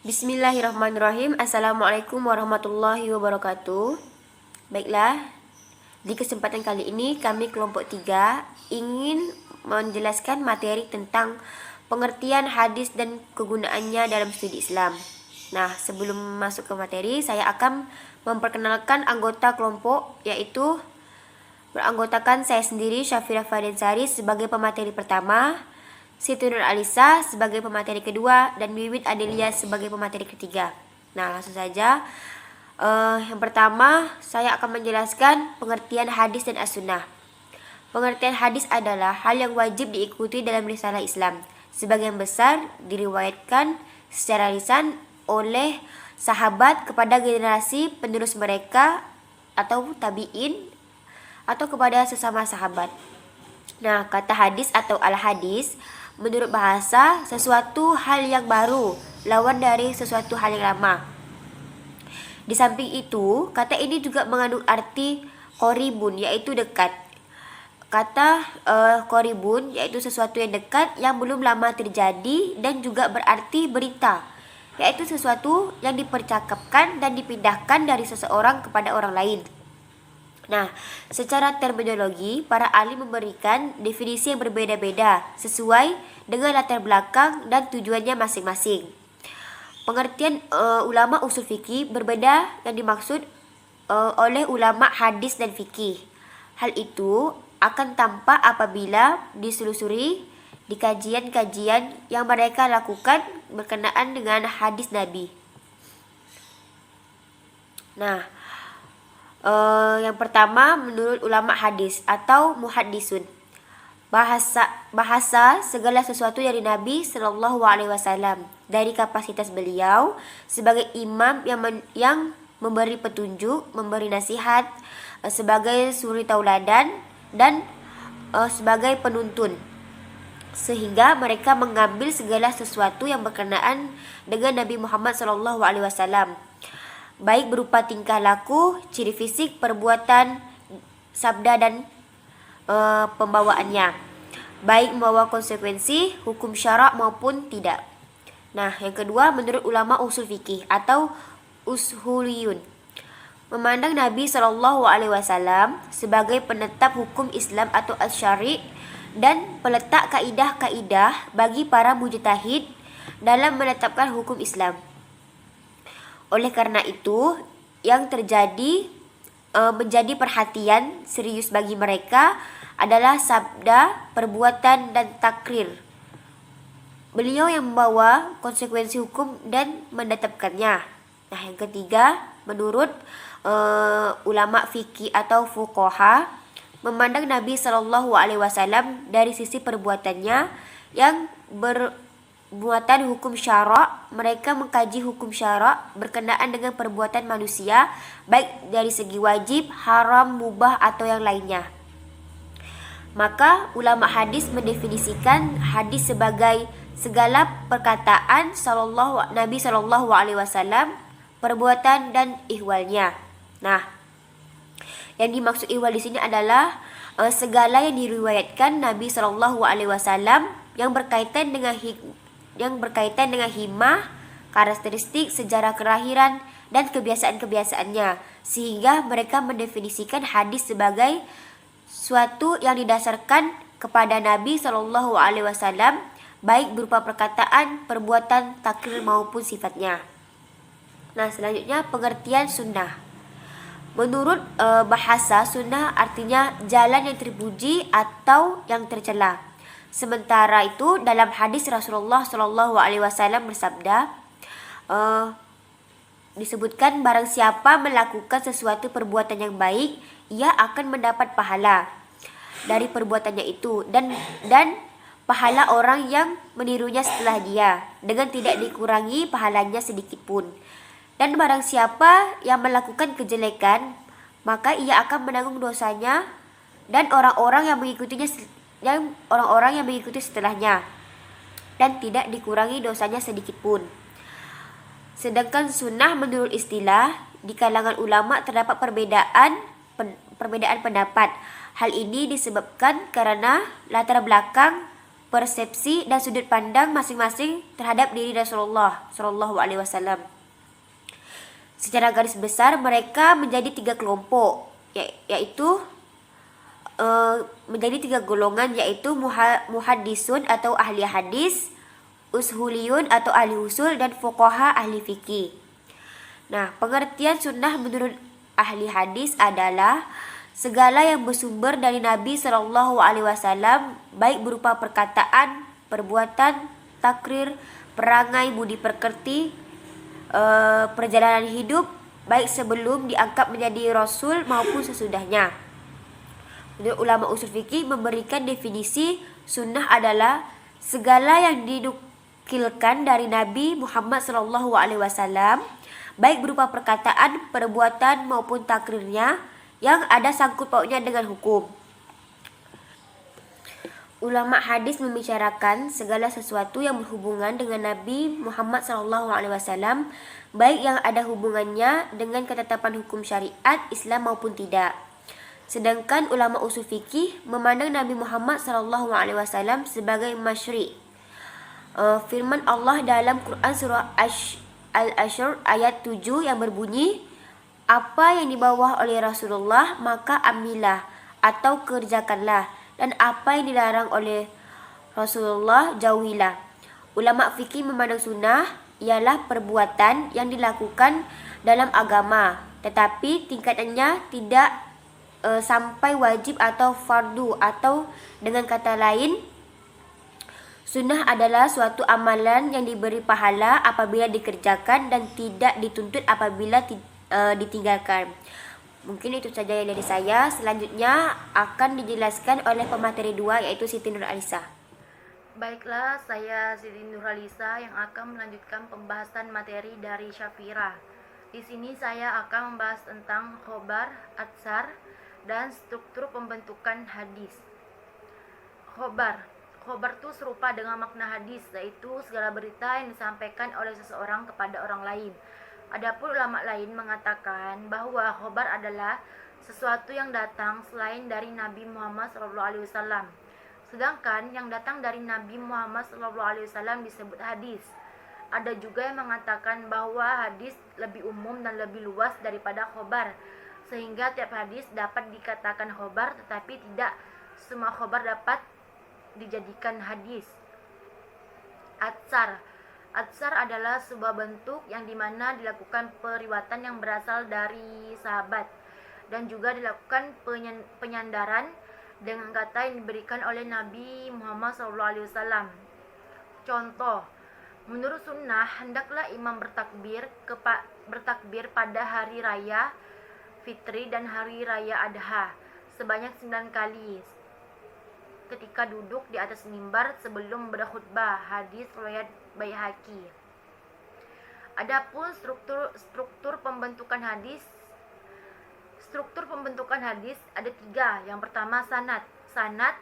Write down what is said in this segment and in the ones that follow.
Bismillahirrahmanirrahim. Assalamualaikum warahmatullahi wabarakatuh. Baiklah, di kesempatan kali ini kami kelompok 3 ingin menjelaskan materi tentang pengertian hadis dan kegunaannya dalam studi Islam. Nah, sebelum masuk ke materi, saya akan memperkenalkan anggota kelompok, yaitu beranggotakan saya sendiri, Syafira Fadensari, sebagai pemateri pertama, Siti Nur Alisa sebagai pemateri kedua, dan Wiwit Adelia sebagai pemateri ketiga. Nah, langsung saja. Yang pertama, saya akan menjelaskan pengertian hadis dan as-sunnah. Pengertian hadis adalah hal yang wajib diikuti dalam risalah Islam. Sebagian besar diriwayatkan secara lisan oleh sahabat kepada generasi penerus mereka atau tabi'in atau kepada sesama sahabat. Nah, kata hadis atau al-hadis menurut bahasa sesuatu hal yang baru, lawan dari sesuatu hal yang lama. Di samping itu, kata ini juga mengandung arti qoribun, yaitu dekat. Kata qoribun yaitu sesuatu yang dekat yang belum lama terjadi, dan juga berarti berita, yaitu sesuatu yang dipercakapkan dan dipindahkan dari seseorang kepada orang lain. Nah, secara terminologi, para ahli memberikan definisi yang berbeda-beda sesuai dengan latar belakang dan tujuannya masing-masing. Pengertian ulama usul fikih berbeda yang dimaksud oleh ulama hadis dan fikih. Hal itu akan tampak apabila diselusuri di kajian-kajian yang mereka lakukan berkenaan dengan hadis Nabi. Nah, yang pertama, menurut ulama hadis atau muhaddisun, bahasa segala sesuatu dari Nabi Shallallahu Alaihi Wasallam dari kapasitas beliau sebagai imam yang memberi petunjuk, memberi nasihat, sebagai suri tauladan, dan sebagai penuntun, sehingga mereka mengambil segala sesuatu yang berkenaan dengan Nabi Muhammad Shallallahu Alaihi Wasallam, baik berupa tingkah laku, ciri fisik, perbuatan, sabda, dan pembawaannya, baik membawa konsekuensi hukum syarak maupun tidak. Nah, yang kedua, menurut ulama usul fikih atau ushuliyun, memandang Nabi Shallallahu Alaihi Wasallam sebagai penetap hukum Islam atau as-syari' dan peletak kaidah-kaidah bagi para mujtahid dalam menetapkan hukum Islam. Oleh karena itu, yang terjadi menjadi perhatian serius bagi mereka adalah sabda, perbuatan, dan takrir beliau yang membawa konsekuensi hukum dan menetapkannya. Nah, yang ketiga, menurut ulama fikih atau fuqaha, memandang Nabi Shallallahu Alaihi Wasallam dari sisi perbuatannya yang perbuatan hukum syarak. Mereka mengkaji hukum syarak berkenaan dengan perbuatan manusia, baik dari segi wajib, haram, mubah, atau yang lainnya. Maka ulama hadis mendefinisikan hadis sebagai segala perkataan Nabi Shallallahu Alaihi Wasallam, perbuatan, dan ihwalnya. Nah, yang dimaksud ihwal di sini adalah segala yang diriwayatkan Nabi Shallallahu Alaihi Wasallam yang berkaitan dengan himah, karakteristik, sejarah kelahiran, dan kebiasaan-kebiasaannya, sehingga mereka mendefinisikan hadis sebagai suatu yang didasarkan kepada Nabi Shallallahu Alaihi Wasallam, baik berupa perkataan, perbuatan, takrir maupun sifatnya. Nah, selanjutnya pengertian sunnah. Menurut bahasa, sunnah artinya jalan yang terpuji atau yang tercela. Sementara itu, dalam hadis Rasulullah Shallallahu Alaihi Wasallam bersabda, disebutkan barang siapa melakukan sesuatu perbuatan yang baik, ia akan mendapat pahala dari perbuatannya itu, dan pahala orang yang menirunya setelah dia, dengan tidak dikurangi pahalanya sedikit pun. Dan barang siapa yang melakukan kejelekan, maka ia akan menanggung dosanya dan orang-orang yang mengikuti setelahnya, dan tidak dikurangi dosanya sedikit pun. Sedangkan sunnah menurut istilah di kalangan ulama terdapat perbedaan pendapat. Hal ini disebabkan karena latar belakang persepsi dan sudut pandang masing-masing terhadap diri Rasulullah Shallallahu Alaihi Wasallam. Secara garis besar mereka menjadi 3 kelompok, yaitu menjadi 3 golongan, yaitu muhaddisun atau ahli hadis, ushuliyun atau ahli usul, dan fuqaha ahli fikih. Nah, pengertian sunnah menurut ahli hadis adalah segala yang bersumber dari Nabi Shallallahu Alaihi Wasallam, baik berupa perkataan, perbuatan, takrir, perangai, budi pekerti, perjalanan hidup, baik sebelum diangkat menjadi Rasul maupun sesudahnya. Menurut ulama usul fikih memberikan definisi sunnah adalah segala yang dinukilkan dari Nabi Muhammad SAW, baik berupa perkataan, perbuatan maupun takrirnya yang ada sangkut pautnya dengan hukum. Ulama hadis membicarakan segala sesuatu yang berhubungan dengan Nabi Muhammad SAW, baik yang ada hubungannya dengan ketetapan hukum syariat Islam maupun tidak. Sedangkan ulama usul fikih memandang Nabi Muhammad SAW sebagai masyri'. Firman Allah dalam Quran surah Al-Ashr ayat 7 yang berbunyi, apa yang dibawa oleh Rasulullah maka ambillah atau kerjakanlah, dan apa yang dilarang oleh Rasulullah jauhilah. Ulama fikih memandang sunnah ialah perbuatan yang dilakukan dalam agama, tetapi tingkatannya tidak sampai wajib atau fardu, atau dengan kata lain, sunnah adalah suatu amalan yang diberi pahala apabila dikerjakan dan tidak dituntut apabila ditinggalkan. Mungkin itu saja yang dari saya. Selanjutnya akan dijelaskan oleh pemateri 2, yaitu Siti Nurhalisa. Baiklah, saya Siti Nurhalisa yang akan melanjutkan pembahasan materi dari Syafira. Di sini saya akan membahas tentang khobar, atsar, dan struktur pembentukan hadis. Khobar itu serupa dengan makna hadis, yaitu segala berita yang disampaikan oleh seseorang kepada orang lain. Adapun ulama lain mengatakan bahwa khobar adalah sesuatu yang datang selain dari Nabi Muhammad SAW. Sedangkan yang datang dari Nabi Muhammad SAW disebut hadis. Ada juga yang mengatakan bahwa hadis lebih umum dan lebih luas daripada khobar, sehingga tiap hadis dapat dikatakan khobar, tetapi tidak semua khobar dapat dijadikan hadis. Atsar adalah sebuah bentuk yang dimana dilakukan periwatan yang berasal dari sahabat, dan juga dilakukan penyandaran dengan kata yang diberikan oleh Nabi Muhammad SAW. Contoh, menurut sunnah hendaklah imam bertakbir pada hari raya Fitri dan hari raya Adha sebanyak 9 kali ketika duduk di atas mimbar sebelum berkhutbah. Hadis riwayat Baihaqi. Adapun struktur pembentukan hadis. Struktur pembentukan hadis ada 3. Yang pertama sanad. Sanad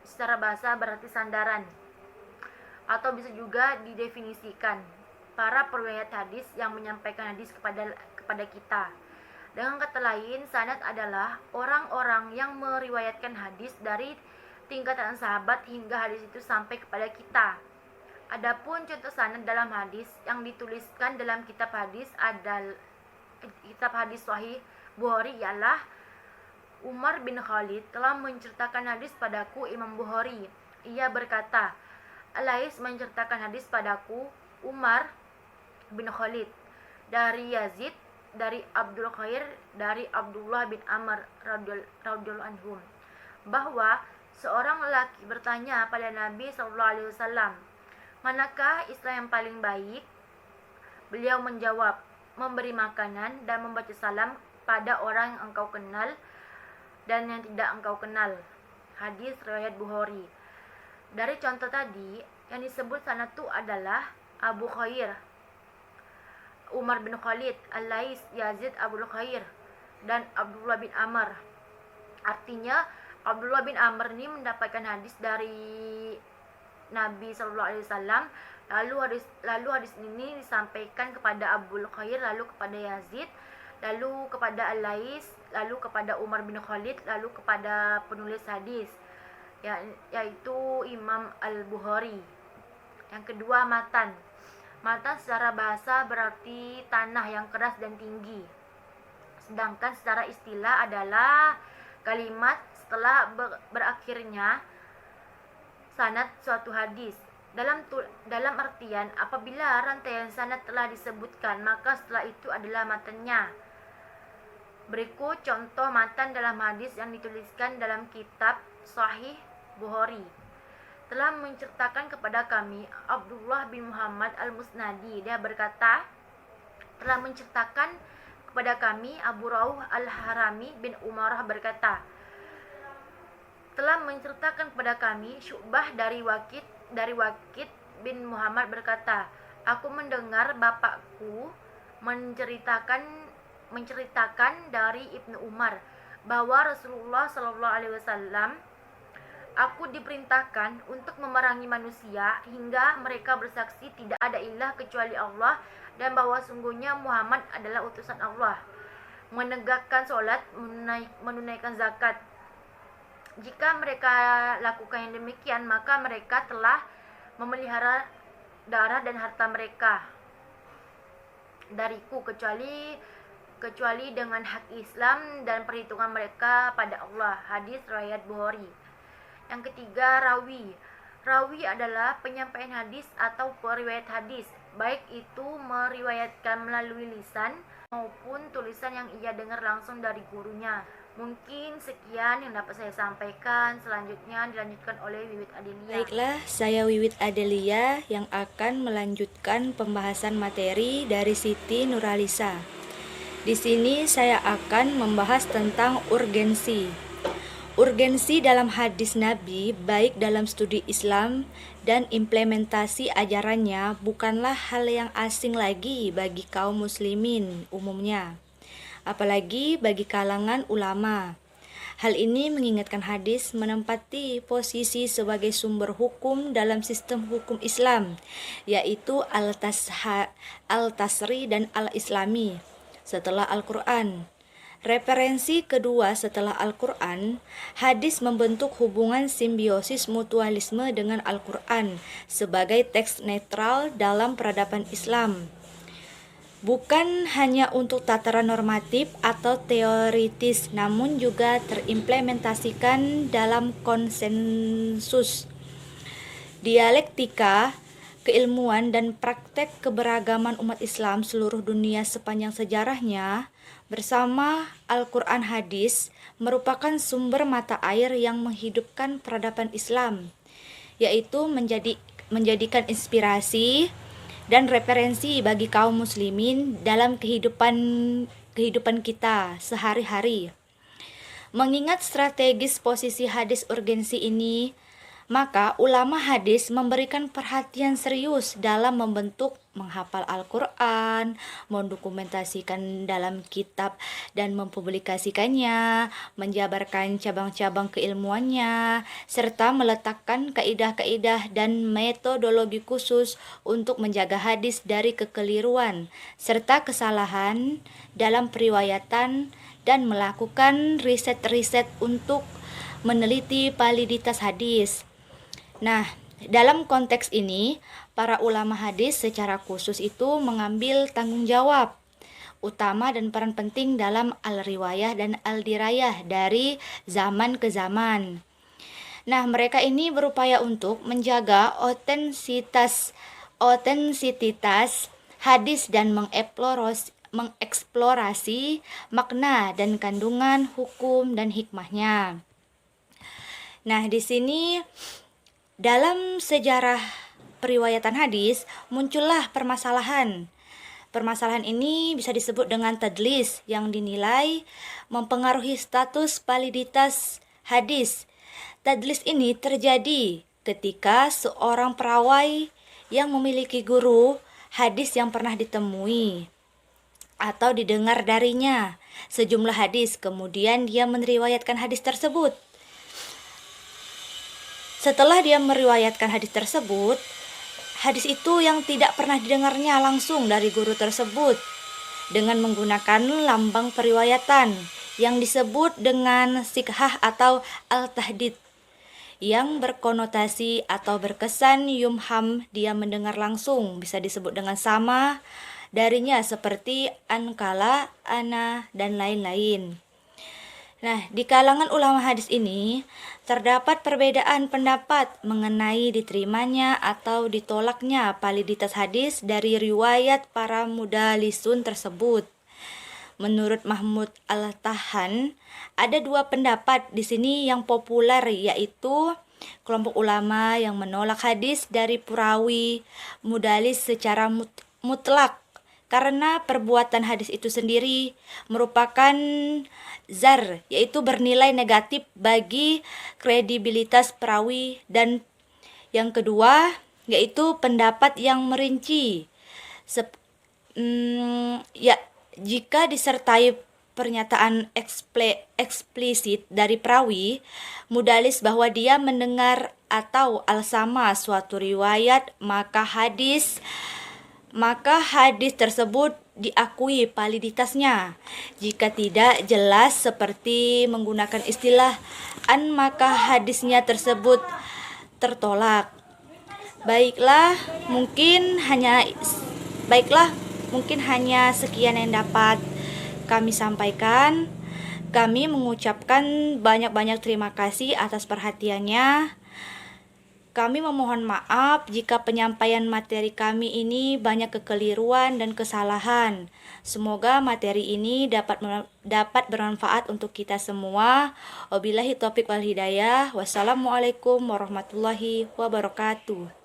secara bahasa berarti sandaran, atau bisa juga didefinisikan para periwayat hadis yang menyampaikan hadis kepada kita. Dengan kata lain, sanad adalah orang-orang yang meriwayatkan hadis dari tingkatan sahabat hingga hadis itu sampai kepada kita. Adapun contoh sanad dalam hadis yang dituliskan dalam kitab hadis Sahih Bukhari ialah Umar bin Khalid telah menceritakan hadis padaku Imam Bukhari. Ia berkata, Alais menceritakan hadis padaku Umar bin Khalid dari Yazid, dari Abdul Khair, dari Abdullah bin Amr radhiyallahu anhum, bahwa seorang lelaki bertanya pada Nabi SAW, manakah Islam yang paling baik? Beliau menjawab, memberi makanan dan membaca salam pada orang yang engkau kenal dan yang tidak engkau kenal. Hadis riwayat Bukhari. Dari contoh tadi, yang disebut sanad itu adalah Abu Khair, Umar bin Khalid, Al-Lais, Yazid, Abdul Khair, dan Abdullah bin Amr. Artinya Abdullah bin Amr ini mendapatkan hadis dari Nabi SAW, lalu hadis ini disampaikan kepada Abdul Khair, lalu kepada Yazid, lalu kepada Al-Lais, lalu kepada Umar bin Khalid, lalu kepada penulis hadis. yaitu Imam Al-Bukhari. Yang kedua, matan. Matan secara bahasa berarti tanah yang keras dan tinggi. Sedangkan secara istilah adalah kalimat setelah berakhirnya sanad suatu hadis. Dalam artian apabila rantaian sanad telah disebutkan, maka setelah itu adalah matannya. Berikut contoh matan dalam hadis yang dituliskan dalam kitab Sahih Bukhari. Telah menceritakan kepada kami Abdullah bin Muhammad Al-Musnadi. Dia berkata, telah menceritakan kepada kami Abu Rauh Al-Harami bin Umarah berkata, telah menceritakan kepada kami Syu'bah dari Wakid bin Muhammad berkata, aku mendengar bapakku menceritakan dari Ibnu Umar bahwa Rasulullah SAW, aku diperintahkan untuk memerangi manusia hingga mereka bersaksi tidak ada ilah kecuali Allah dan bahwa sungguhnya Muhammad adalah utusan Allah, menegakkan solat, menunaikan zakat. Jika mereka lakukan yang demikian, maka mereka telah memelihara darah dan harta mereka dariku kecuali dengan hak Islam dan perhitungan mereka pada Allah. Hadis riwayat Bukhari. Yang ketiga, rawi. Rawi adalah penyampaian hadis atau periwayat hadis, baik itu meriwayatkan melalui lisan maupun tulisan yang ia dengar langsung dari gurunya. Mungkin sekian yang dapat saya sampaikan. Selanjutnya dilanjutkan oleh Wiwit Adelia. Baiklah, saya Wiwit Adelia yang akan melanjutkan pembahasan materi dari Siti Nuralisa. Di sini saya akan membahas tentang urgensi. Urgensi dalam hadis Nabi, baik dalam studi Islam dan implementasi ajarannya, bukanlah hal yang asing lagi bagi kaum muslimin umumnya, apalagi bagi kalangan ulama. Hal ini mengingatkan hadis menempati posisi sebagai sumber hukum dalam sistem hukum Islam, yaitu Al-Tasri dan Al-Islami setelah Al-Quran. Referensi kedua setelah Al-Quran, hadis membentuk hubungan simbiosis mutualisme dengan Al-Quran sebagai teks netral dalam peradaban Islam. Bukan hanya untuk tataran normatif atau teoritis, namun juga terimplementasikan dalam konsensus. Dialektika, keilmuan, dan praktek keberagaman umat Islam seluruh dunia sepanjang sejarahnya bersama Al-Quran hadis merupakan sumber mata air yang menghidupkan peradaban Islam, yaitu menjadikan inspirasi dan referensi bagi kaum muslimin dalam kehidupan kita sehari-hari. Mengingat strategis posisi hadis urgensi ini, maka ulama hadis memberikan perhatian serius dalam membentuk, menghafal Al-Quran, mendokumentasikan dalam kitab dan mempublikasikannya, menjabarkan cabang-cabang keilmuannya, serta meletakkan kaidah-kaidah dan metodologi khusus untuk menjaga hadis dari kekeliruan serta kesalahan dalam periwayatan dan melakukan riset-riset untuk meneliti validitas hadis. Nah, dalam konteks ini, para ulama hadis secara khusus itu mengambil tanggung jawab utama dan peran penting dalam al-riwayah dan al-dirayah dari zaman ke zaman. Nah, mereka ini berupaya untuk menjaga otentisitas hadis dan mengeksplorasi makna dan kandungan hukum dan hikmahnya. Nah, di sini dalam sejarah periwayatan hadis muncullah permasalahan. Permasalahan ini bisa disebut dengan tadlis yang dinilai mempengaruhi status validitas hadis. Tadlis ini terjadi ketika seorang perawai yang memiliki guru hadis yang pernah ditemui atau didengar darinya sejumlah hadis, kemudian dia meriwayatkan hadis tersebut. Setelah dia meriwayatkan hadis tersebut, hadis itu yang tidak pernah didengarnya langsung dari guru tersebut dengan menggunakan lambang periwayatan yang disebut dengan sikhah atau al-tahdid. yang berkonotasi atau berkesan yumham dia mendengar langsung, bisa disebut dengan sama darinya seperti ankala, ana, dan lain-lain. Nah, di kalangan ulama hadis ini terdapat perbedaan pendapat mengenai diterimanya atau ditolaknya validitas hadis dari riwayat para mudalisun tersebut. Menurut Mahmud Al-Tahan, ada dua pendapat di sini yang populer, yaitu kelompok ulama yang menolak hadis dari perawi mudalis secara mutlak karena perbuatan hadis itu sendiri merupakan zar, yaitu bernilai negatif bagi kredibilitas perawi, dan yang kedua yaitu pendapat yang merinci jika disertai pernyataan eksplisit dari perawi mudalis bahwa dia mendengar atau al-sama suatu riwayat, maka hadis tersebut diakui validitasnya. Jika tidak jelas seperti menggunakan istilah an, maka hadisnya tersebut tertolak. Baiklah, mungkin hanya sekian yang dapat kami sampaikan. Kami mengucapkan banyak-banyak terima kasih atas perhatiannya. Kami memohon maaf jika penyampaian materi kami ini banyak kekeliruan dan kesalahan. Semoga materi ini dapat bermanfaat untuk kita semua. Wabillahi taufiq wal hidayah. Wassalamualaikum warahmatullahi wabarakatuh.